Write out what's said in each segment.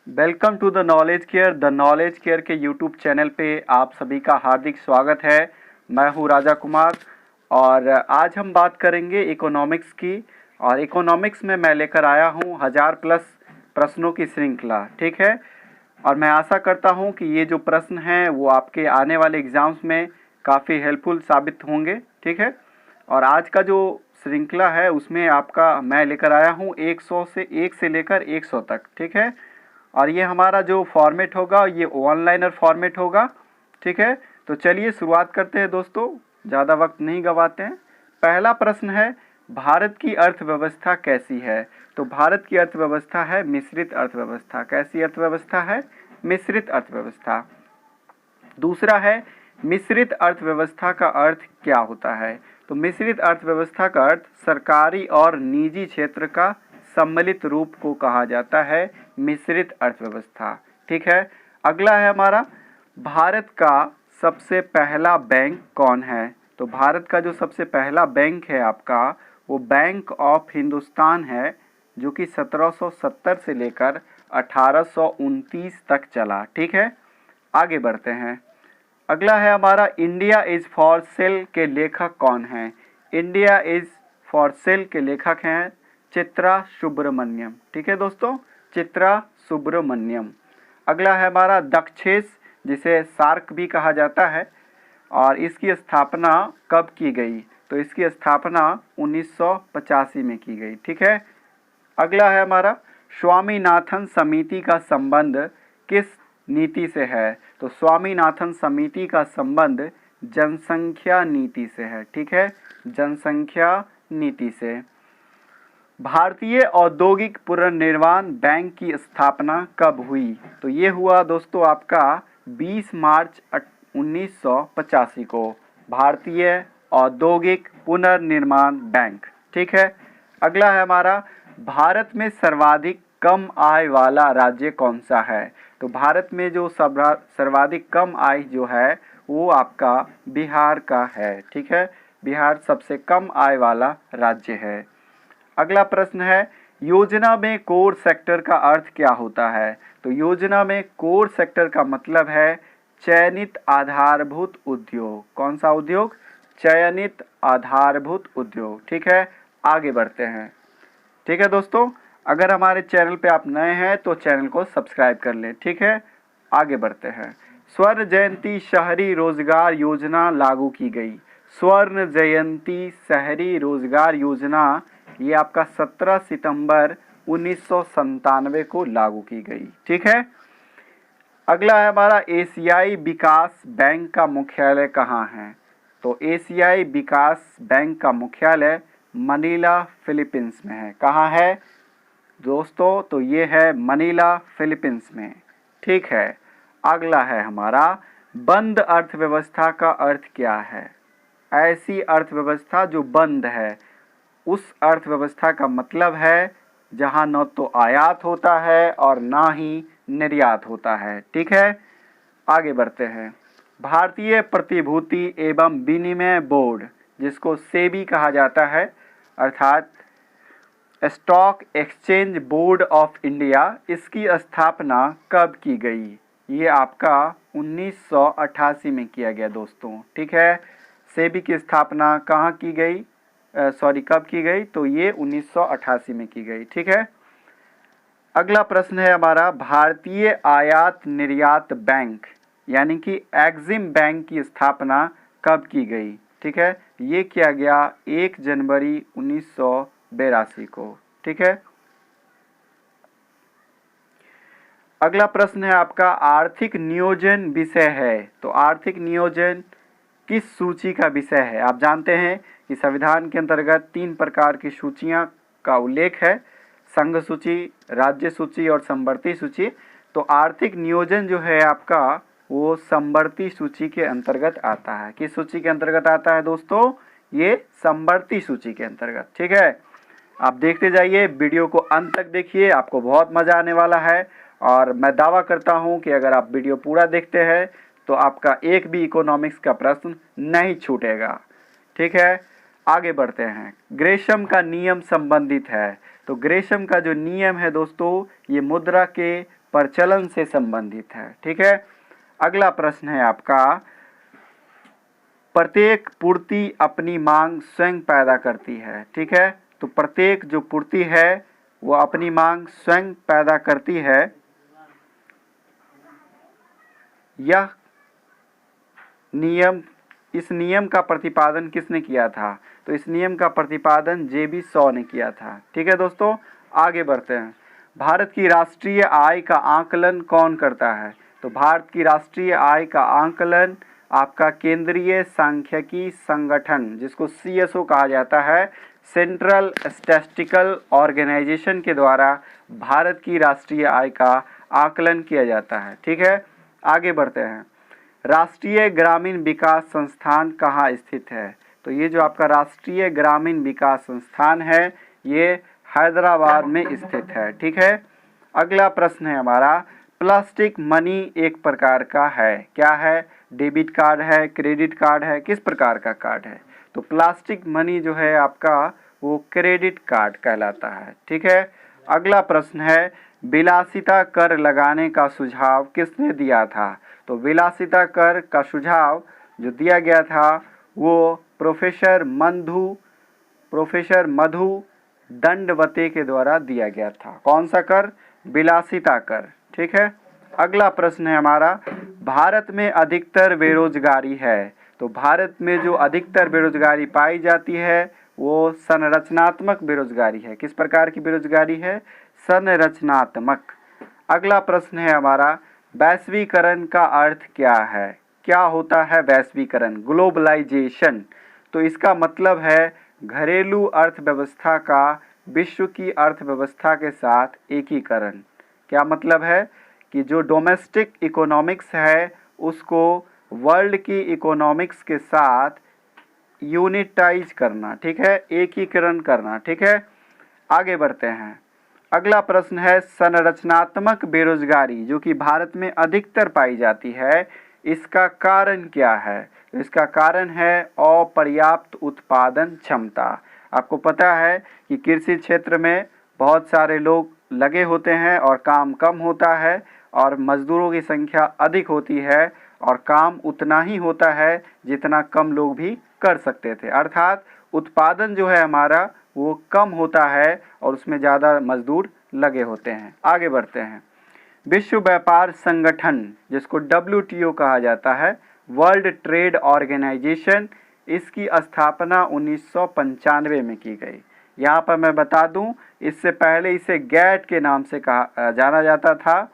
Welcome to the knowledge care. The knowledge care के YouTube channel पे आप सभी का हार्दिक स्वागत है। मैं हूँ राजा कुमार और आज हम बात करेंगे इकोनॉमिक्स की। और इकोनॉमिक्स में मैं लेकर आया हूँ 1000+ प्रश्नों की श्रृंखला। ठीक है, और मैं आशा करता हूँ कि ये जो प्रश्न हैं वो आपके आने वाले एग्ज़ाम्स में काफ़ी हेल्पफुल साबित होंगे। ठीक है, और आज का जो श्रृंखला है उसमें आपका मैं लेकर आया हूँ 1 से लेकर 100 तक। ठीक है, और ये हमारा जो फॉर्मेट होगा ये वन लाइनर फॉर्मेट होगा। ठीक है, तो चलिए शुरुआत करते हैं दोस्तों, ज़्यादा वक्त नहीं गवाते हैं। पहला प्रश्न है, भारत की अर्थव्यवस्था कैसी है? तो भारत की अर्थव्यवस्था है मिश्रित अर्थव्यवस्था। कैसी अर्थव्यवस्था है? मिश्रित अर्थव्यवस्था। दूसरा है, मिश्रित अर्थव्यवस्था का अर्थ क्या होता है? तो मिश्रित अर्थव्यवस्था का अर्थ सरकारी और निजी क्षेत्र का सम्मिलित रूप को कहा जाता है मिश्रित अर्थव्यवस्था। ठीक है, अगला है हमारा, भारत का सबसे पहला बैंक कौन है? तो भारत का जो सबसे पहला बैंक है आपका, वो बैंक ऑफ हिंदुस्तान है, जो कि 1770 से लेकर 1829 तक चला। ठीक है, आगे बढ़ते हैं। अगला है हमारा, इंडिया इज फॉर सेल के लेखक कौन हैं? इंडिया इज फॉर सेल के लेखक हैं चित्रा सुब्रमण्यम। ठीक है दोस्तों, चित्रा सुब्रमण्यम। अगला है हमारा, दक्षेस, जिसे सार्क भी कहा जाता है, और इसकी स्थापना कब की गई? तो इसकी स्थापना 1985 में की गई। ठीक है, अगला है हमारा, स्वामीनाथन समिति का संबंध किस नीति से है? तो स्वामीनाथन समिति का संबंध जनसंख्या नीति से है। ठीक है, जनसंख्या नीति से। भारतीय औद्योगिक पुनर्निर्माण बैंक की स्थापना कब हुई? तो ये हुआ दोस्तों आपका 20 मार्च 1985 को, भारतीय औद्योगिक पुनर्निर्माण बैंक। ठीक है, अगला है हमारा, भारत में सर्वाधिक कम आय वाला राज्य कौन सा है? तो भारत में जो सर्वाधिक कम आय जो है वो आपका बिहार का है। ठीक है, बिहार सबसे कम आय वाला राज्य है। अगला प्रश्न है, योजना में कोर सेक्टर का अर्थ क्या होता है? तो योजना में कोर सेक्टर का मतलब है चयनित आधारभूत उद्योग। कौन सा उद्योग? चयनित आधारभूत उद्योग। ठीक है, आगे बढ़ते हैं। ठीक है दोस्तों, अगर हमारे चैनल पे आप नए हैं तो चैनल को सब्सक्राइब कर लें। ठीक है, आगे बढ़ते हैं। स्वर्ण जयंती शहरी रोजगार योजना लागू की गई। स्वर्ण जयंती शहरी रोजगार योजना ये आपका 17 सितंबर 1997 को लागू की गई। ठीक है, अगला है हमारा, एशियाई विकास बैंक का मुख्यालय कहाँ है? तो एशियाई विकास बैंक का मुख्यालय मनीला फिलीपींस में है। कहाँ है दोस्तों? तो ये है मनीला फिलीपींस में। ठीक है, अगला है हमारा, बंद अर्थव्यवस्था का अर्थ क्या है? ऐसी अर्थव्यवस्था जो बंद है, उस अर्थव्यवस्था का मतलब है जहां न तो आयात होता है और ना ही निर्यात होता है। ठीक है, आगे बढ़ते हैं। भारतीय प्रतिभूति एवं विनिमय बोर्ड, जिसको सेबी कहा जाता है, अर्थात stock exchange board of India, इसकी स्थापना कब की गई? ये आपका 1988 में किया गया दोस्तों। ठीक है, सेबी की स्थापना कहाँ की गई? कब की गई? तो ये 1988 में की गई। ठीक है, अगला प्रश्न है हमारा, भारतीय आयात निर्यात बैंक यानी कि एग्जिम बैंक की स्थापना कब की गई? ठीक है, ये किया गया 1 जनवरी 1982 को। ठीक है, अगला प्रश्न है आपका, आर्थिक नियोजन विषय है। तो आर्थिक नियोजन किस सूची का विषय है? आप जानते हैं कि संविधान के अंतर्गत 3 प्रकार की सूचियां का उल्लेख है, संघ सूची, राज्य सूची और समवर्ती सूची। तो आर्थिक नियोजन जो है आपका वो समवर्ती सूची के अंतर्गत आता है। किस सूची के अंतर्गत आता है दोस्तों? ये समवर्ती सूची के अंतर्गत। ठीक है, आप देखते जाइए, वीडियो को अंत तक देखिए, आपको बहुत मज़ा आने वाला है। और मैं दावा करता हूं कि अगर आप वीडियो पूरा देखते हैं तो आपका एक भी इकोनॉमिक्स का प्रश्न नहीं छूटेगा। ठीक है, आगे बढ़ते हैं। ग्रेशम का नियम संबंधित है। तो ग्रेशम का जो नियम है दोस्तों, ये मुद्रा के प्रचलन से संबंधित है। ठीक है, अगला प्रश्न है आपका, प्रत्येक पूर्ति अपनी मांग स्वयं पैदा करती है। ठीक है, तो प्रत्येक जो पूर्ति है वो अपनी मांग स्वयं पैदा करती है। यह नियम, इस नियम का प्रतिपादन किसने किया था? तो इस नियम का प्रतिपादन जेबी शॉ ने किया था। ठीक है दोस्तों, आगे बढ़ते हैं। भारत की राष्ट्रीय आय का आकलन कौन करता है? तो भारत की राष्ट्रीय आय का आकलन आपका केंद्रीय सांख्यिकी संगठन, जिसको CSO कहा जाता है, सेंट्रल स्टैटिस्टिकल ऑर्गेनाइजेशन के द्वारा भारत की राष्ट्रीय आय का आकलन किया जाता है। ठीक है, आगे बढ़ते हैं। राष्ट्रीय ग्रामीण विकास संस्थान कहाँ स्थित है? तो ये जो आपका राष्ट्रीय ग्रामीण विकास संस्थान है ये हैदराबाद में स्थित है। ठीक है, अगला प्रश्न है हमारा, प्लास्टिक मनी एक प्रकार का है, क्या है? डेबिट कार्ड है, क्रेडिट कार्ड है, किस प्रकार का कार्ड है? तो प्लास्टिक मनी जो है आपका वो क्रेडिट कार्ड कहलाता है। ठीक है, अगला प्रश्न है, विलासिता कर लगाने का सुझाव किसने दिया था? तो विलासिता कर का सुझाव जो दिया गया था वो प्रोफेसर मधु दंडवते के द्वारा दिया गया था। कौन सा कर? विलासिता कर। ठीक है, अगला प्रश्न है हमारा, भारत में अधिकतर बेरोजगारी है। तो भारत में जो अधिकतर बेरोजगारी पाई जाती है वो संरचनात्मक बेरोजगारी है। किस प्रकार की बेरोजगारी है? संरचनात्मक। अगला प्रश्न है हमारा, वैश्वीकरण का अर्थ क्या है? क्या होता है वैश्वीकरण? ग्लोबलाइजेशन। तो इसका मतलब है घरेलू अर्थव्यवस्था का विश्व की अर्थव्यवस्था के साथ एकीकरण। क्या मतलब है कि जो डोमेस्टिक इकोनॉमिक्स है उसको वर्ल्ड की इकोनॉमिक्स के साथ यूनिटाइज करना। ठीक है, एकीकरण करना। ठीक है, आगे बढ़ते हैं। अगला प्रश्न है, संरचनात्मक बेरोजगारी जो कि भारत में अधिकतर पाई जाती है, इसका कारण क्या है? तो इसका कारण है अपर्याप्त उत्पादन क्षमता। आपको पता है कि कृषि क्षेत्र में बहुत सारे लोग लगे होते हैं और काम कम होता है और मजदूरों की संख्या अधिक होती है और काम उतना ही होता है जितना कम लोग भी कर सकते थे। अर्थात उत्पादन जो है हमारा वो कम होता है और उसमें ज़्यादा मजदूर लगे होते हैं। आगे बढ़ते हैं। विश्व व्यापार संगठन जिसको WTO कहा जाता है, वर्ल्ड ट्रेड ऑर्गेनाइजेशन, इसकी स्थापना 1995 में की गई। यहाँ पर मैं बता दूं, इससे पहले इसे गैट के नाम से जाना जाता था,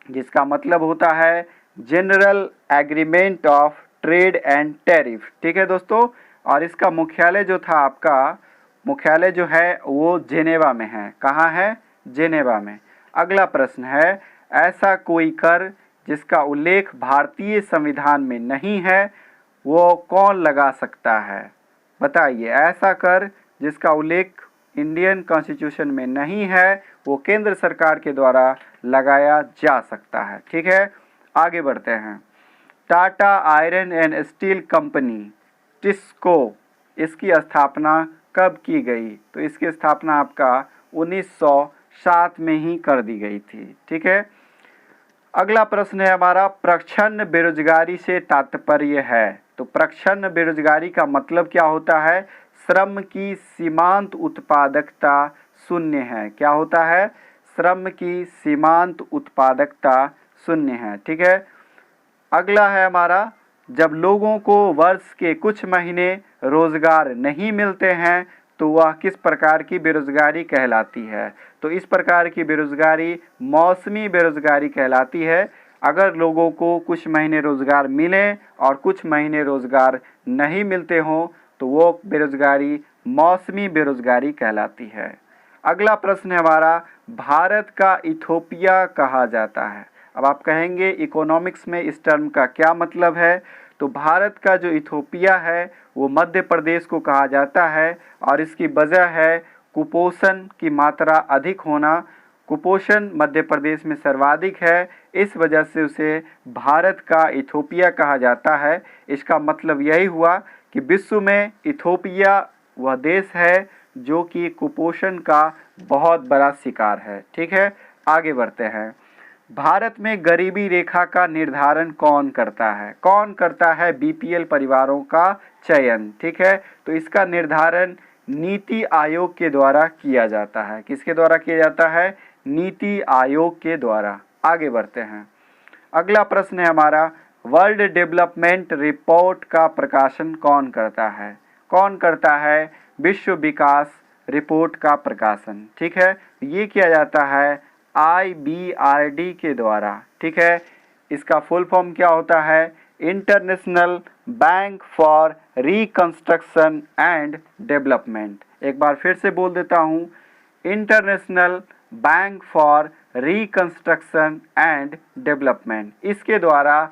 जिसका मतलब होता है general agreement of trade and tariff. ठीक है दोस्तों, और इसका मुख्यालय जो था आपका, मुख्यालय जो है वो जेनेवा में है। कहाँ है? जेनेवा में। अगला प्रश्न है, ऐसा कोई कर जिसका उल्लेख भारतीय संविधान में नहीं है वो कौन लगा सकता है? बताइए, ऐसा कर जिसका उल्लेख इंडियन कॉन्स्टिट्यूशन में नहीं है वो केंद्र सरकार के द्वारा लगाया जा सकता है। ठीक है, आगे बढ़ते हैं। Tata iron and steel company TISCO, इसकी स्थापना कब की गई? तो इसकी स्थापना आपका 1907 में ही कर दी गई थी। ठीक है, अगला प्रश्न है हमारा, प्रच्छन्न बेरोजगारी से तात्पर्य है। तो प्रच्छन्न बेरोजगारी का मतलब क्या होता है? श्रम की सीमांत उत्पादकता शून्य है। क्या होता है? श्रम की सीमांत उत्पादकता शून्य है। ठीक है, अगला है हमारा, जब लोगों को वर्ष के कुछ महीने रोजगार नहीं मिलते हैं तो वह किस प्रकार की बेरोजगारी कहलाती है? तो इस प्रकार की बेरोजगारी मौसमी बेरोजगारी कहलाती है। अगर लोगों को कुछ महीने रोजगार मिले और कुछ महीने रोजगार नहीं मिलते हों तो वो बेरोजगारी मौसमी बेरोजगारी कहलाती है। अगला प्रश्न है हमारा, भारत का इथोपिया कहा जाता है। अब आप कहेंगे इकोनॉमिक्स में इस टर्म का क्या मतलब है? तो भारत का जो इथोपिया है वो मध्य प्रदेश को कहा जाता है और इसकी वजह है कुपोषण की मात्रा अधिक होना। कुपोषण मध्य प्रदेश में सर्वाधिक है, इस वजह से उसे भारत का इथोपिया कहा जाता है। इसका मतलब यही हुआ कि विश्व में इथोपिया वह देश है जो कि कुपोषण का बहुत बड़ा शिकार है। ठीक है, आगे बढ़ते हैं। भारत में गरीबी रेखा का निर्धारण कौन करता है? कौन करता है बीपीएल परिवारों का चयन? ठीक है, तो इसका निर्धारण नीति आयोग के द्वारा किया जाता है। किसके द्वारा किया जाता है? नीति आयोग के द्वारा। आगे बढ़ते हैं। अगला प्रश्न है हमारा, वर्ल्ड डेवलपमेंट रिपोर्ट का प्रकाशन कौन करता है? कौन करता है विश्व विकास रिपोर्ट का प्रकाशन? ठीक है, ये किया जाता है IBRD के द्वारा। ठीक है, इसका फुल फॉर्म क्या होता है? International bank for reconstruction and development. एक बार फिर से बोल देता हूँ, international bank for reconstruction and development. इसके द्वारा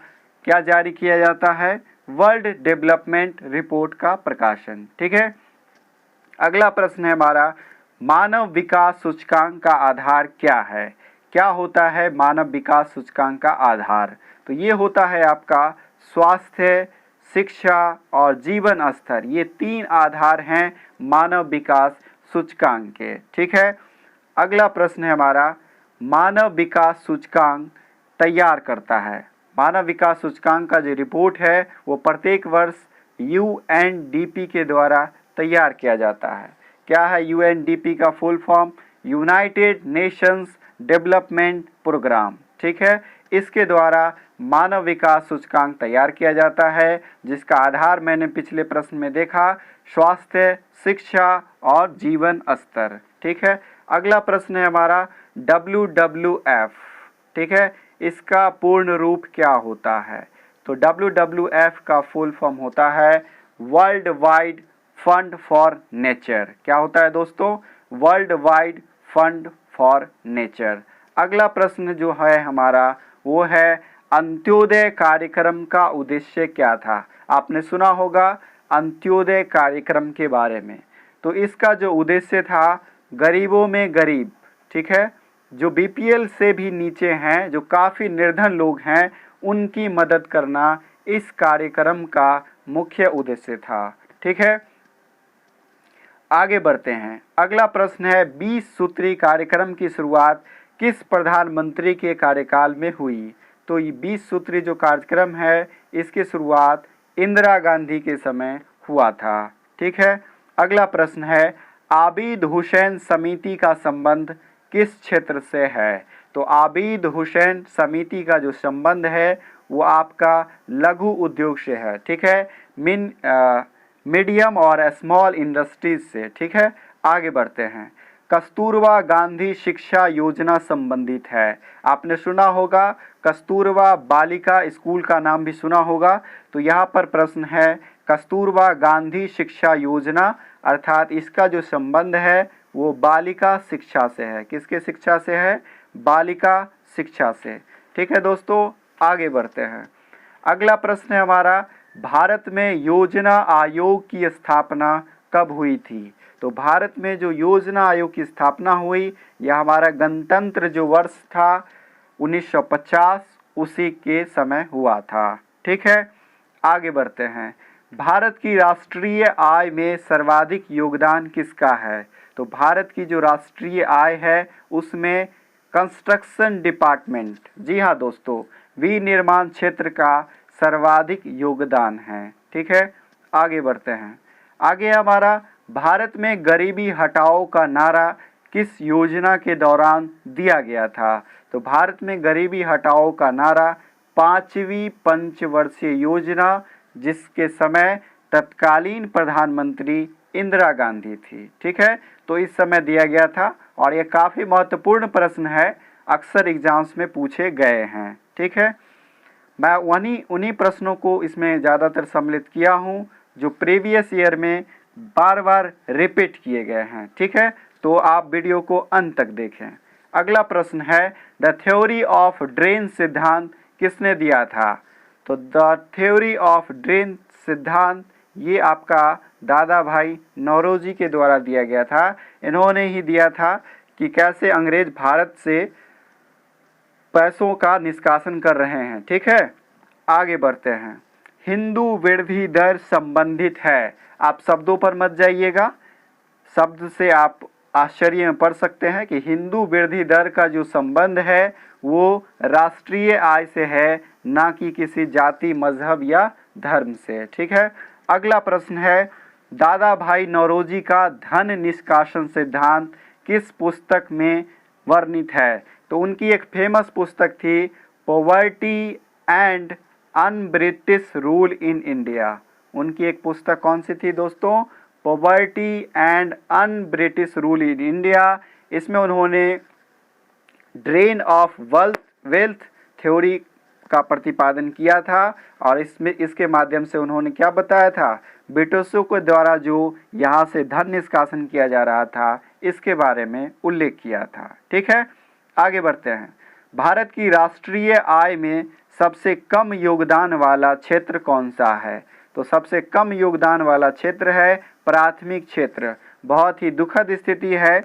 क्या जारी किया जाता है? वर्ल्ड डेवलपमेंट रिपोर्ट का प्रकाशन। ठीक है, अगला प्रश्न है हमारा, मानव विकास सूचकांक का आधार क्या है? क्या होता है मानव विकास सूचकांक का आधार? तो ये होता है आपका स्वास्थ्य, शिक्षा और जीवन स्तर। ये 3 आधार हैं मानव विकास सूचकांक के। ठीक है, अगला प्रश्न है हमारा, मानव विकास सूचकांक तैयार करता है। मानव विकास सूचकांक का जो रिपोर्ट है वो प्रत्येक वर्ष UNDP के द्वारा तैयार किया जाता है। क्या है UNDP का full form? United Nations Development Programme. ठीक है, इसके द्वारा मानव विकास सूचकांक तैयार किया जाता है, जिसका आधार मैंने पिछले प्रश्न में देखा, स्वास्थ्य, शिक्षा और जीवन स्तर। ठीक है, अगला प्रश्न है हमारा WWF। ठीक है, इसका पूर्ण रूप क्या होता है? तो WWF का फुल फॉर्म होता है world wide fund for nature. क्या होता है दोस्तों? World wide fund for nature. अगला प्रश्न जो है हमारा वो है, अंत्योदय कार्यक्रम का उद्देश्य क्या था? आपने सुना होगा अंत्योदय कार्यक्रम के बारे में। तो इसका जो उद्देश्य था, गरीबों में गरीब, ठीक है, जो बीपीएल से भी नीचे हैं, जो काफ़ी निर्धन लोग हैं, उनकी मदद करना इस कार्यक्रम का मुख्य उद्देश्य था। ठीक है, आगे बढ़ते हैं। अगला प्रश्न है, 20 सूत्री कार्यक्रम की शुरुआत किस प्रधानमंत्री के कार्यकाल में हुई? तो ये 20 सूत्री जो कार्यक्रम है, इसकी शुरुआत इंदिरा गांधी के समय हुआ था। ठीक है, अगला प्रश्न है, आबिद हुसैन समिति का संबंध किस क्षेत्र से है? तो आबिद हुसैन समिति का जो संबंध है वो आपका लघु उद्योग से है। ठीक है, मीडियम और स्मॉल इंडस्ट्रीज से। ठीक है, आगे बढ़ते हैं। कस्तूरबा गांधी शिक्षा योजना संबंधित है। आपने सुना होगा कस्तूरबा बालिका स्कूल का नाम भी सुना होगा। तो यहाँ पर प्रश्न है, कस्तूरबा गांधी शिक्षा योजना, अर्थात इसका जो संबंध है वो बालिका शिक्षा से है। किसके शिक्षा से है? बालिका शिक्षा से। ठीक है दोस्तों, आगे बढ़ते हैं। अगला प्रश्न है हमारा, भारत में योजना आयोग की स्थापना कब हुई थी? तो भारत में जो योजना आयोग की स्थापना हुई, यह हमारा गणतंत्र जो वर्ष था 1950, उसी के समय हुआ था। ठीक है, आगे बढ़ते हैं। भारत की राष्ट्रीय आय में सर्वाधिक योगदान किसका है? तो भारत की जो राष्ट्रीय आय है उसमें कंस्ट्रक्शन डिपार्टमेंट, जी हाँ दोस्तों, विनिर्माण क्षेत्र का सर्वाधिक योगदान है। ठीक है, आगे बढ़ते हैं। आगे हमारा, भारत में गरीबी हटाओ का नारा किस योजना के दौरान दिया गया था? तो भारत में गरीबी हटाओ का नारा 5वीं पंचवर्षीय योजना, जिसके समय तत्कालीन प्रधानमंत्री इंदिरा गांधी थी। ठीक है, तो इस समय दिया गया था और ये काफ़ी महत्वपूर्ण प्रश्न है, अक्सर एग्जाम्स में पूछे गए हैं। ठीक है, मैं उन्हीं प्रश्नों को इसमें ज़्यादातर सम्मिलित किया हूँ जो प्रीवियस ईयर में बार बार रिपीट किए गए हैं। ठीक है, तो आप वीडियो को अंत तक देखें। अगला प्रश्न है, द थ्योरी ऑफ ड्रेन सिद्धांत किसने दिया था? तो द थ्योरी ऑफ ड्रेन सिद्धांत ये आपका दादा भाई नौरोजी के द्वारा दिया गया था। इन्होंने ही दिया था कि कैसे अंग्रेज भारत से पैसों का निष्कासन कर रहे हैं। ठीक है, आगे बढ़ते हैं। हिंदू वृद्धि दर संबंधित है। आप शब्दों पर मत जाइएगा, शब्द से आप आश्चर्य में पड़ सकते हैं कि हिंदू वृद्धि दर का जो संबंध है वो राष्ट्रीय आय से है, ना कि किसी जाति, मजहब या धर्म से। ठीक है। अगला प्रश्न है, दादा भाई नौरोजी का धन निष्कासन सिद्धांत किस पुस्तक में वर्णित है? तो उनकी एक फेमस पुस्तक थी poverty and un British rule in India. उनकी एक पुस्तक कौन सी थी दोस्तों? Poverty and un British rule in India. इसमें उन्होंने ड्रेन ऑफ वेल्थ थ्योरी का प्रतिपादन किया था और इसके माध्यम से उन्होंने क्या बताया था? ब्रिटिशों के द्वारा जो यहाँ से धन निष्कासन किया जा रहा था इसके बारे में उल्लेख किया था। ठीक है, आगे बढ़ते हैं। भारत की राष्ट्रीय आय में सबसे कम योगदान वाला क्षेत्र कौन सा है? तो सबसे कम योगदान वाला क्षेत्र है प्राथमिक क्षेत्र। बहुत ही दुखद स्थिति है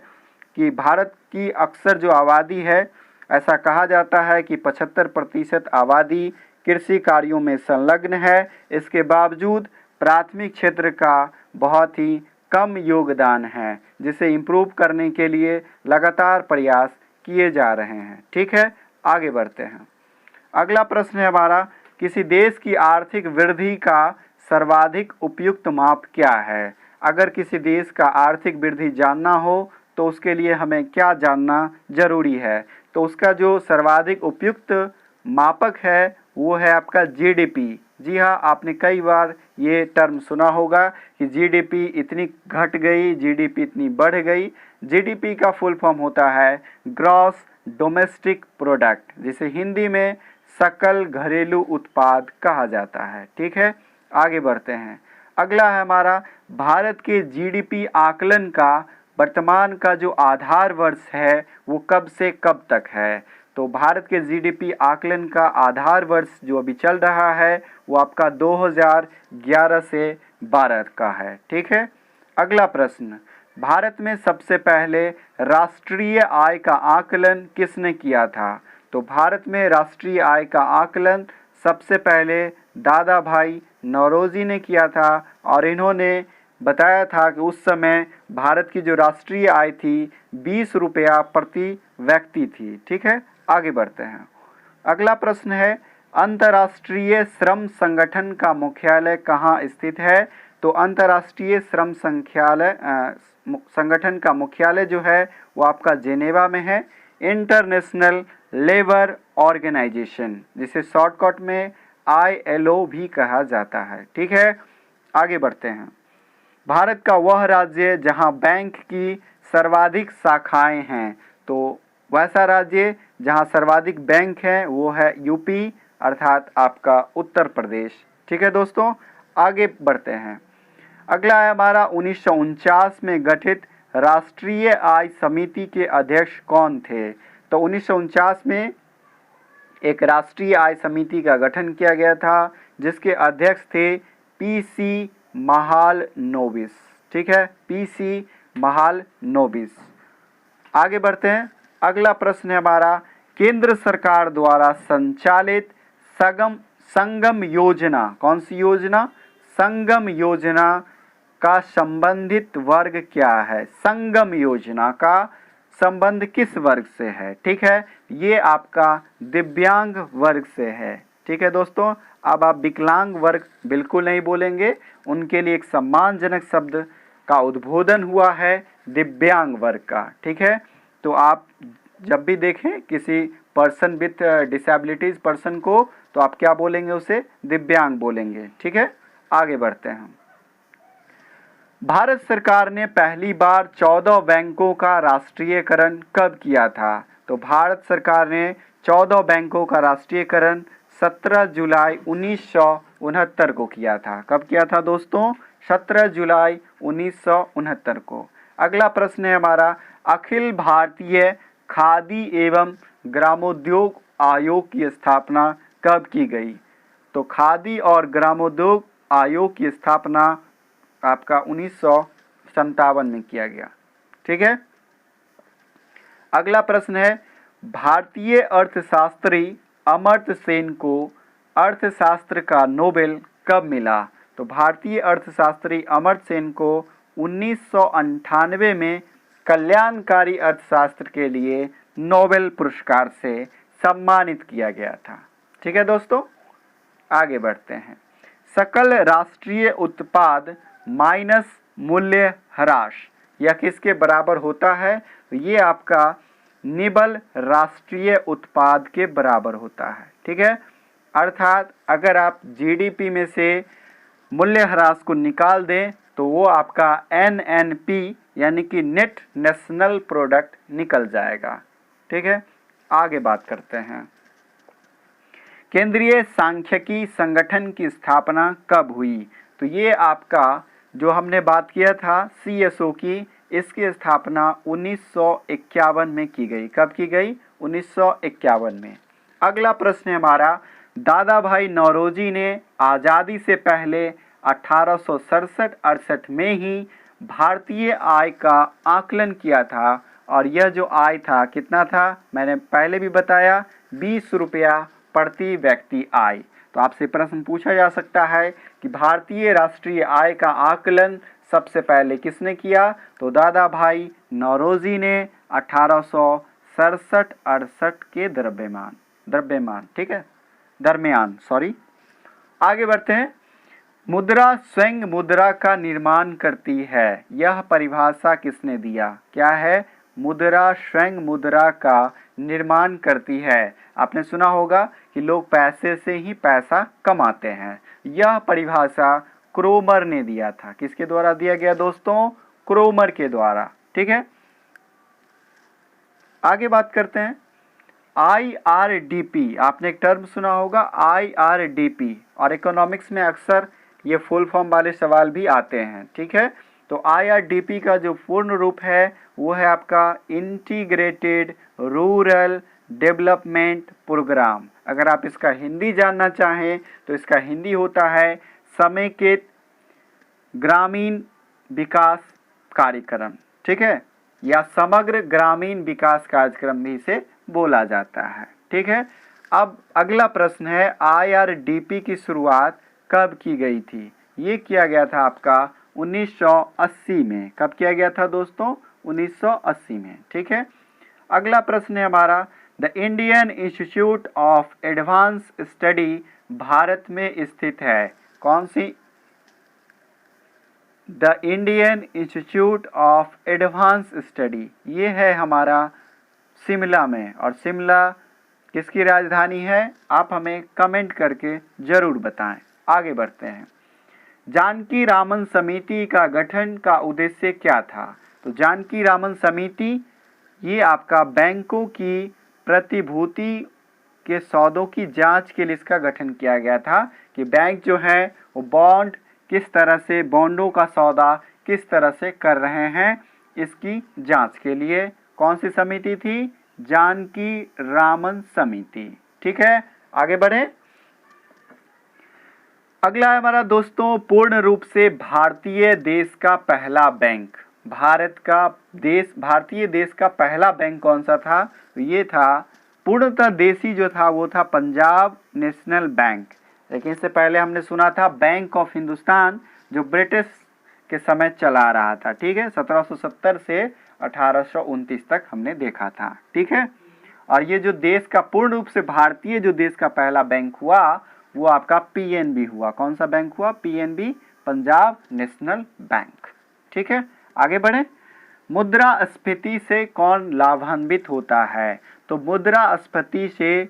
कि भारत की अक्सर जो आबादी है, ऐसा कहा जाता है कि 75% आबादी कृषि कार्यों में संलग्न है। इसके बावजूद प्राथमिक क्षेत्र का बहुत ही कम योगदान है, जिसे इम्प्रूव करने के लिए लगातार प्रयास किए जा रहे हैं। ठीक है, आगे बढ़ते हैं। अगला प्रश्न है हमारा, किसी देश की आर्थिक वृद्धि का सर्वाधिक उपयुक्त माप क्या है? अगर किसी देश का आर्थिक वृद्धि जानना हो तो उसके लिए हमें क्या जानना जरूरी है? तो उसका जो सर्वाधिक उपयुक्त मापक है वो है आपका जीडीपी। जी हाँ, आपने कई बार ये टर्म सुना होगा कि जीडीपी इतनी घट गई, जीडीपी इतनी बढ़ गई। जीडीपी का फुल फॉर्म होता है ग्रॉस डोमेस्टिक प्रोडक्ट, जिसे हिंदी में सकल घरेलू उत्पाद कहा जाता है। ठीक है, आगे बढ़ते हैं। अगला है हमारा, भारत के जीडीपी आकलन का वर्तमान का जो आधार वर्ष है वो कब से कब तक है? तो भारत के जीडीपी आकलन का आधार वर्ष जो अभी चल रहा है वो आपका 2011 से 12 का है। ठीक है, अगला प्रश्न, भारत में सबसे पहले राष्ट्रीय आय का आकलन किसने किया था? तो भारत में राष्ट्रीय आय का आकलन सबसे पहले दादा भाई नौरोजी ने किया था और इन्होंने बताया था कि उस समय भारत की जो राष्ट्रीय आय थी 20 रुपया प्रति व्यक्ति थी। ठीक है, आगे बढ़ते हैं। अगला प्रश्न है, अंतर्राष्ट्रीय श्रम संगठन का मुख्यालय कहाँ स्थित है? तो अंतर्राष्ट्रीय श्रम संगठन का मुख्यालय जो है वो आपका जेनेवा में है। इंटरनेशनल लेबर ऑर्गेनाइजेशन, जिसे शॉर्टकट में ILO भी कहा जाता है। ठीक है, आगे बढ़ते हैं। भारत का वह राज्य जहां बैंक की सर्वाधिक शाखाएं हैं, तो वैसा राज्य जहां सर्वाधिक बैंक हैं वो है यूपी, अर्थात आपका उत्तर प्रदेश। ठीक है दोस्तों, आगे बढ़ते हैं। अगला है हमारा, 1949 में गठित राष्ट्रीय आय समिति के अध्यक्ष कौन थे? तो 1949 में एक राष्ट्रीय आय समिति का गठन किया गया था जिसके अध्यक्ष थे PC महालनोबिस। ठीक है, PC महालनोबिस। आगे बढ़ते हैं। अगला प्रश्न है हमारा, केंद्र सरकार द्वारा संचालित संगम योजना, कौन सी योजना? संगम योजना का संबंधित वर्ग क्या है? संगम योजना का संबंध किस वर्ग से है? ठीक है, ये आपका दिव्यांग वर्ग से है। ठीक है दोस्तों, अब आप विकलांग वर्ग बिल्कुल नहीं बोलेंगे, उनके लिए एक सम्मानजनक शब्द का उद्बोधन हुआ है दिव्यांग वर्ग का। ठीक है, तो आप जब भी देखें किसी पर्सन विथ डिसेबिलिटीज पर्सन को, तो आप क्या बोलेंगे? उसे दिव्यांग बोलेंगे। ठीक है, आगे बढ़ते हैं। भारत सरकार ने पहली बार 14 बैंकों का राष्ट्रीयकरण कब किया था? तो भारत सरकार ने 14 बैंकों का राष्ट्रीयकरण 17 जुलाई 1969 को किया था। कब किया था दोस्तों? 17 जुलाई 1969 को। अगला प्रश्न है हमारा, अखिल भारतीय खादी एवं ग्रामोद्योग आयोग की स्थापना कब की गई? तो खादी और ग्रामोद्योग आयोग की स्थापना आपका 1957 में किया गया। ठीक है, अगला प्रश्न है, भारतीय अर्थशास्त्री अमर्त्य सेन को अर्थशास्त्र का नोबेल कब मिला? तो भारतीय अर्थशास्त्री अमर्त्य सेन को 1998 में कल्याणकारी अर्थशास्त्र के लिए नोबेल पुरस्कार से सम्मानित किया गया था। ठीक है दोस्तों, आगे बढ़ते हैं। सकल राष्ट्रीय उत्पाद माइनस मूल्य ह्रास, यह किसके बराबर होता है? ये आपका निबल राष्ट्रीय उत्पाद के बराबर होता है। ठीक है, अर्थात अगर आप जीडीपी में से मूल्य ह्रास को निकाल दें तो वो आपका एनएनपी यानी कि नेट नेशनल प्रोडक्ट निकल जाएगा। ठीक है, आगे बात करते हैं। केंद्रीय सांख्यिकी संगठन की स्थापना कब हुई? तो ये आपका जो हमने बात किया था सीएसओ की, इसकी स्थापना 1951 में की गई। कब की गई? 1951 में। अगला प्रश्न है हमारा, दादा भाई नौरोजी ने आज़ादी से पहले 1867-68 में ही भारतीय आय का आकलन किया था, और यह जो आय था कितना था? मैंने पहले भी बताया, 20 रुपया प्रति व्यक्ति आय। तो आपसे प्रश्न पूछा जा सकता है कि भारतीय राष्ट्रीय आय का आकलन सबसे पहले किसने किया? तो दादा भाई नौरोजी ने 1867-68 के दरमियान। आगे बढ़ते हैं। मुद्रा स्वयं मुद्रा का निर्माण करती है, यह परिभाषा किसने दिया? क्या है? मुद्रा स्वयं मुद्रा का निर्माण करती है। आपने सुना होगा कि लोग पैसे से ही पैसा कमाते हैं। यह परिभाषा क्रोमर ने दिया था। किसके द्वारा दिया गया दोस्तों? क्रोमर के द्वारा। ठीक है, आगे बात करते हैं। IRDP, आपने एक टर्म सुना होगा IRDP, और इकोनॉमिक्स में अक्सर ये फुल फॉर्म वाले सवाल भी आते हैं। ठीक है, तो IRDP का जो पूर्ण रूप है वो है आपका इंटीग्रेटेड रूरल डेवलपमेंट प्रोग्राम। अगर आप इसका हिंदी जानना चाहें तो इसका हिंदी होता है समेकित ग्रामीण विकास कार्यक्रम। ठीक है, या समग्र ग्रामीण विकास कार्यक्रम भी इसे बोला जाता है। ठीक है, अब अगला प्रश्न है, IRDP की शुरुआत कब की गई थी? ये किया गया था आपका 1980 में। कब किया गया था दोस्तों? 1980 में। ठीक है, अगला प्रश्न है हमारा, the Indian Institute of Advance Study Bharat में स्थित है। कौन सी? The Indian Institute of Advance Study, ये है हमारा शिमला में। और शिमला किसकी राजधानी है? आप हमें कमेंट करके ज़रूर बताएं। आगे बढ़ते हैं। जानकी रामन समिति का गठन का उद्देश्य क्या था? तो जानकी रामन समिति ये आपका बैंकों की प्रतिभूति के सौदों की जांच के लिए इसका गठन किया गया था कि बैंक जो है वो बॉन्ड किस तरह से, बॉन्डों का सौदा किस तरह से कर रहे हैं, इसकी जांच के लिए कौन सी समिति थी? जानकी रामन समिति। ठीक है, आगे बढ़े। अगला है हमारा दोस्तों, पूर्ण रूप से भारतीय देश का पहला बैंक। भारतीय देश का पहला बैंक कौन सा था? तो ये था पूर्णतः देसी जो था वो था पंजाब नेशनल बैंक। लेकिन इससे पहले हमने सुना था बैंक ऑफ हिंदुस्तान, जो ब्रिटिश के समय चला रहा था। ठीक है, 1770 से 1829 तक हमने देखा था। ठीक है, और ये जो देश का पूर्ण रूप से भारतीय जो देश का पहला बैंक हुआ वो आपका पीएनबी हुआ। कौन सा बैंक हुआ? PNB, Punjab national bank. ठीक है, आगे बढ़े। मुद्रास्फीति से कौन लाभान्वित होता है? तो मुद्रास्फीति से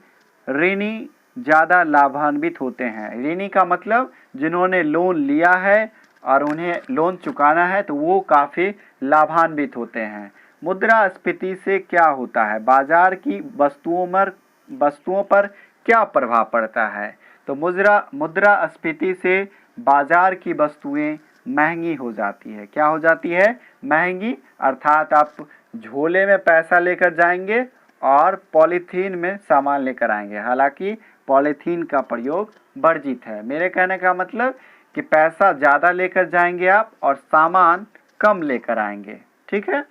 ऋणी ज़्यादा लाभान्वित होते हैं। ऋणी का मतलब जिन्होंने लोन लिया है और उन्हें लोन चुकाना है, तो वो काफ़ी लाभान्वित होते हैं। मुद्रास्फीति से क्या होता है? बाजार की वस्तुओं पर क्या प्रभाव पड़ता है? तो मुद्रास्फीति से बाजार की वस्तुएं महंगी हो जाती है। क्या हो जाती है? महंगी, अर्थात आप झोले में पैसा लेकर जाएंगे और पॉलीथीन में सामान लेकर आएंगे। हालांकि पॉलीथीन का प्रयोग वर्जित है। मेरे कहने का मतलब कि पैसा ज़्यादा लेकर जाएंगे आप और सामान कम लेकर आएंगे। ठीक है,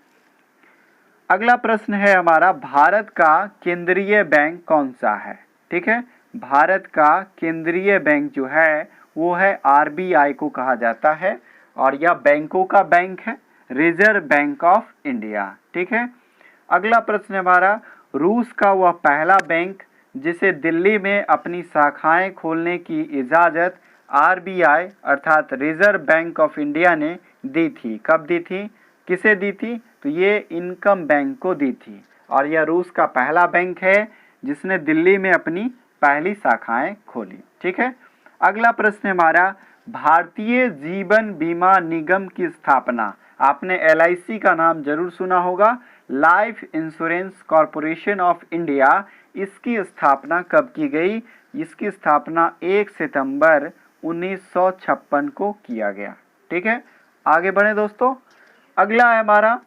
अगला प्रश्न है हमारा, भारत का केंद्रीय बैंक कौन सा है? ठीक है, भारत का केंद्रीय बैंक जो है वो है आरबीआई को कहा जाता है, और यह बैंकों का बैंक है। Reserve bank of India. ठीक है, अगला प्रश्न हमारा, रूस का वह पहला बैंक जिसे दिल्ली में अपनी शाखाएं खोलने की इजाज़त आरबीआई अर्थात रिजर्व बैंक ऑफ इंडिया ने दी थी, कब दी थी, किसे दी थी, तो ये इनकम बैंक को दी थी और यह रूस का पहला बैंक है जिसने दिल्ली में अपनी पहली शाखाएं खोली। ठीक है, अगला प्रश्न हमारा, भारतीय जीवन बीमा निगम की स्थापना, आपने एलआईसी का नाम जरूर सुना होगा, life insurance corporation of India, इसकी स्थापना कब की गई, इसकी स्थापना 1 सितंबर 1956 को किया गया। ठीक है, आगे बढ़े दोस्तों, अगला है हमारा,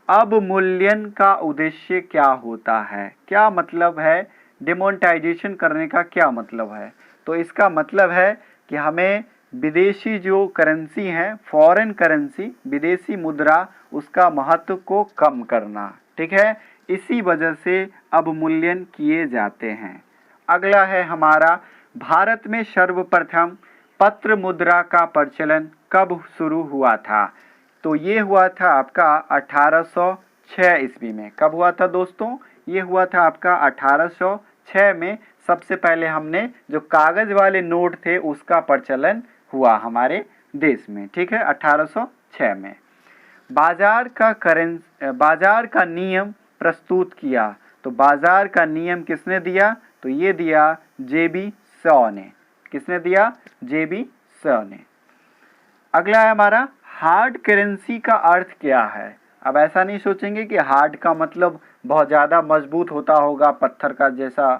अवमूल्यन का उद्देश्य क्या होता है, क्या मतलब है, डिमोनेटाइजेशन करने का क्या मतलब है, तो इसका मतलब है कि हमें विदेशी जो करेंसी है, फॉरेन करेंसी, विदेशी मुद्रा, उसका महत्व को कम करना। ठीक है, इसी वजह से अवमूल्यन किए जाते हैं। अगला है हमारा, भारत में सर्वप्रथम पत्र मुद्रा का प्रचलन कब शुरू हुआ था, तो ये हुआ था आपका 1806 ईस्वी में। कब हुआ था दोस्तों, ये हुआ था आपका 1806 में। सबसे पहले हमने जो कागज वाले नोट थे उसका प्रचलन हुआ हमारे देश में। ठीक है, 1806 में। बाजार का नियम प्रस्तुत किया, तो बाजार का नियम किसने दिया, तो ये दिया जेबी शॉ ने। किसने दिया, जेबी शॉ ने। अगला है हमारा, हार्ड करेंसी का अर्थ क्या है। अब ऐसा नहीं सोचेंगे कि हार्ड का मतलब बहुत ज़्यादा मजबूत होता होगा, पत्थर का जैसा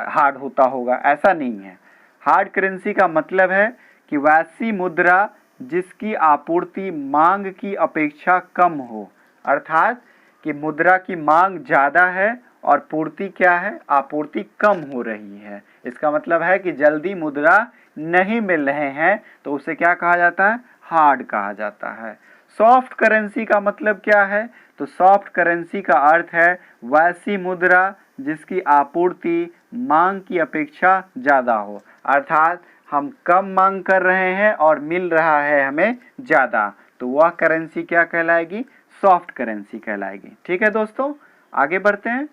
हार्ड होता होगा, ऐसा नहीं है। हार्ड करेंसी का मतलब है कि वैसी मुद्रा जिसकी आपूर्ति मांग की अपेक्षा कम हो, अर्थात कि मुद्रा की मांग ज़्यादा है और पूर्ति क्या है, आपूर्ति कम हो रही है। इसका मतलब है कि जल्दी मुद्रा नहीं मिल रहे हैं, तो उसे क्या कहा जाता है, हार्ड कहा जाता है। सॉफ्ट करेंसी का मतलब क्या है, तो सॉफ्ट करेंसी का अर्थ है वैसी मुद्रा जिसकी आपूर्ति मांग की अपेक्षा ज़्यादा हो, अर्थात हम कम मांग कर रहे हैं और मिल रहा है हमें ज़्यादा, तो वह करेंसी क्या कहलाएगी, सॉफ्ट करेंसी कहलाएगी। ठीक है दोस्तों, आगे बढ़ते हैं।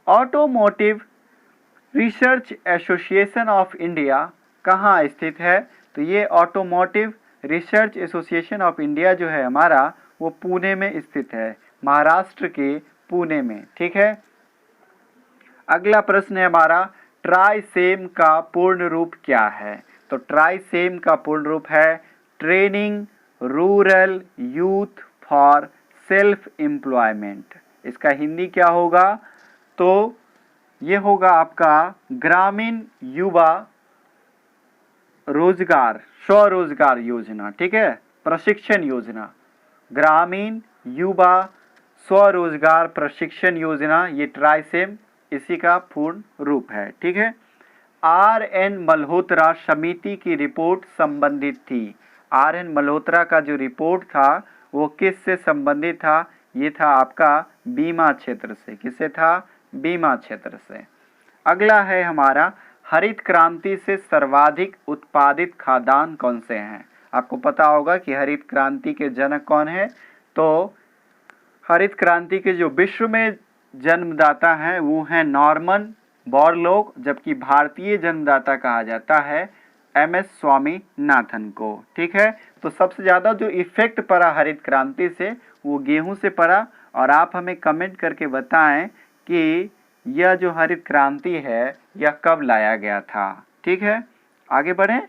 Automotive research association of India कहाँ स्थित है, तो ये automotive research association of India जो है हमारा, वो पुणे में स्थित है, महाराष्ट्र के पुणे में। ठीक है, अगला प्रश्न है हमारा, ट्राइसेम का पूर्ण रूप क्या है, तो ट्राइसेम का पूर्ण रूप है training rural youth for self employment. इसका हिंदी क्या होगा, तो ये होगा आपका ग्रामीण युवा रोजगार स्वरोजगार योजना। ठीक है, प्रशिक्षण योजना, ग्रामीण युवा स्वरोजगार प्रशिक्षण योजना, ये ट्राइसेम इसी का पूर्ण रूप है। ठीक है, आर.एन. मल्होत्रा समिति की रिपोर्ट संबंधित थी। आर.एन. मल्होत्रा का जो रिपोर्ट था वो किस से संबंधित था, ये था आपका बीमा क्षेत्र से। किससे था, बीमा क्षेत्र से। अगला है हमारा, हरित क्रांति से सर्वाधिक उत्पादित खाद्यान्न कौन से हैं। आपको पता होगा कि हरित क्रांति के जनक कौन है, तो हरित क्रांति के जो विश्व में जन्मदाता हैं वो हैं नॉर्मन बोरलॉग, जबकि भारतीय जन्मदाता कहा जाता है एम.एस. स्वामीनाथन को। ठीक है, तो सबसे ज़्यादा जो इफेक्ट पड़ा हरित क्रांति से वो गेहूं से पड़ा, और आप हमें कमेंट करके बताएं कि यह जो हरित क्रांति है यह कब लाया गया था। ठीक है, आगे बढ़ें।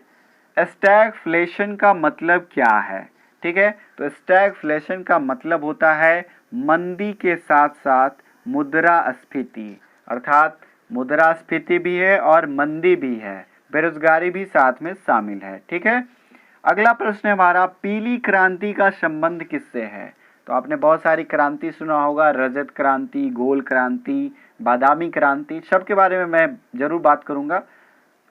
स्टैगफ्लेशन का मतलब क्या है, ठीक है, तो स्टैगफ्लेशन का मतलब होता है मंदी के साथ साथ मुद्रास्फीति, अर्थात मुद्रास्फीति भी है और मंदी भी है, बेरोजगारी भी साथ में शामिल है। ठीक है, अगला प्रश्न हमारा, पीली क्रांति का संबंध किससे है, तो आपने बहुत सारी क्रांति सुना होगा, रजत क्रांति, गोल क्रांति, बादामी क्रांति, सबके बारे में मैं जरूर बात करूंगा,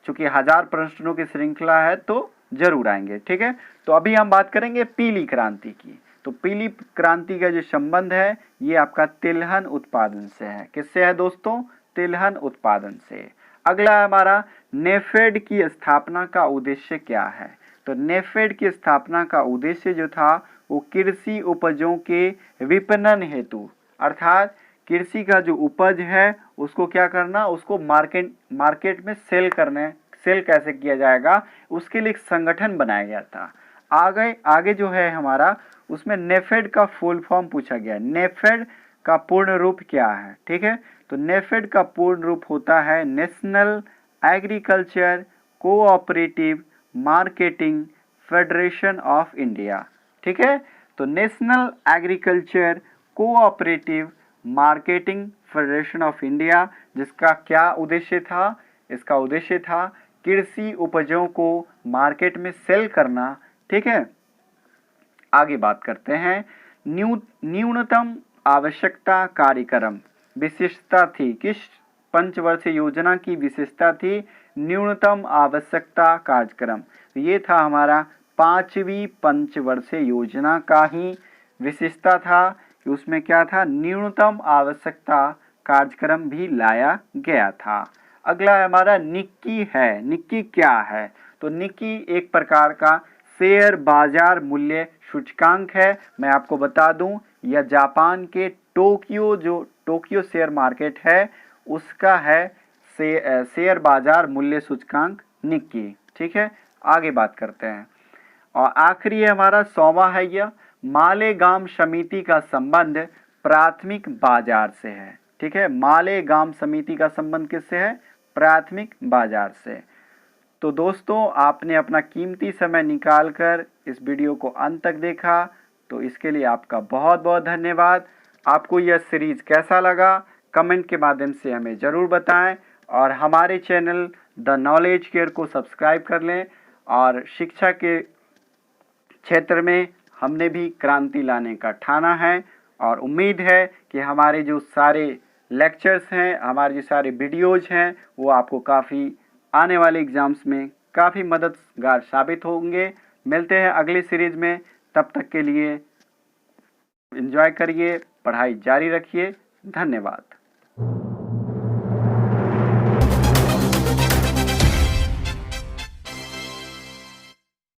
चूंकि 1000 प्रश्नों की श्रृंखला है तो जरूर आएंगे। ठीक है, तो अभी हम बात करेंगे पीली क्रांति की। तो पीली क्रांति का जो संबंध है ये आपका तिलहन उत्पादन से है। किससे है दोस्तों, तिलहन उत्पादन से। अगला है हमारा, नेफेड की स्थापना का उद्देश्य क्या है, तो नेफेड की स्थापना का उद्देश्य जो था वो कृषि उपजों के विपणन हेतु, अर्थात कृषि का जो उपज है उसको क्या करना, उसको मार्केट में सेल कैसे किया जाएगा, उसके लिए एक संगठन बनाया गया था। आगे जो है हमारा, उसमें नेफेड का फुल फॉर्म पूछा गया। नेफेड का पूर्ण रूप क्या है, ठीक है। तो नेफेड का पूर्ण रूप होता है national agriculture cooperative marketing federation of India, ठीक है। तो national agriculture cooperative marketing federation of India, जिसका क्या उद्देश्य था, इसका उद्देश्य था कृषि उपजों को मार्केट में सेल करना, ठीक है। आगे बात करते हैं। न्यूनतम आवश्यकता कार्यक्रम, विशेषता थी किस पंचवर्षीय योजना की विशेषता थी, न्यूनतम आवश्यकता कार्यक्रम। ये था हमारा 5वीं पंचवर्षीय योजना का ही विशेषता था कि उसमें क्या था, न्यूनतम आवश्यकता कार्यक्रम भी लाया गया था। अगला हमारा निक्की है। निक्की क्या है, तो निक्की एक प्रकार का शेयर बाजार मूल्य सूचकांक है। मैं आपको बता दूं, यह जापान के टोक्यो शेयर मार्केट है, उसका है शेयर बाजार मूल्य सूचकांक निक्की, ठीक है। आगे बात करते हैं। और आखिरी हमारा 100वां है, यह मालेगाम समिति का संबंध प्राथमिक बाजार से है, ठीक है। मालेगाम समिति का संबंध किससे है, प्राथमिक बाजार से। तो दोस्तों, आपने अपना कीमती समय निकालकर इस वीडियो को अंत तक देखा, तो इसके लिए आपका बहुत बहुत धन्यवाद। आपको यह सीरीज कैसा लगा, कमेंट के माध्यम से हमें ज़रूर बताएं, और हमारे चैनल द नॉलेज केयर को सब्सक्राइब कर लें। और शिक्षा के क्षेत्र में हमने भी क्रांति लाने का ठाना है, और उम्मीद है कि हमारे जो सारे लेक्चर्स हैं, हमारे जो सारे वीडियोज़ हैं, वो आपको काफ़ी आने वाले एग्ज़ाम्स में काफ़ी मददगार साबित होंगे। मिलते हैं अगली सीरीज़ में, तब तक के लिए एंजॉय करिए, पढ़ाई जारी रखिए। धन्यवाद।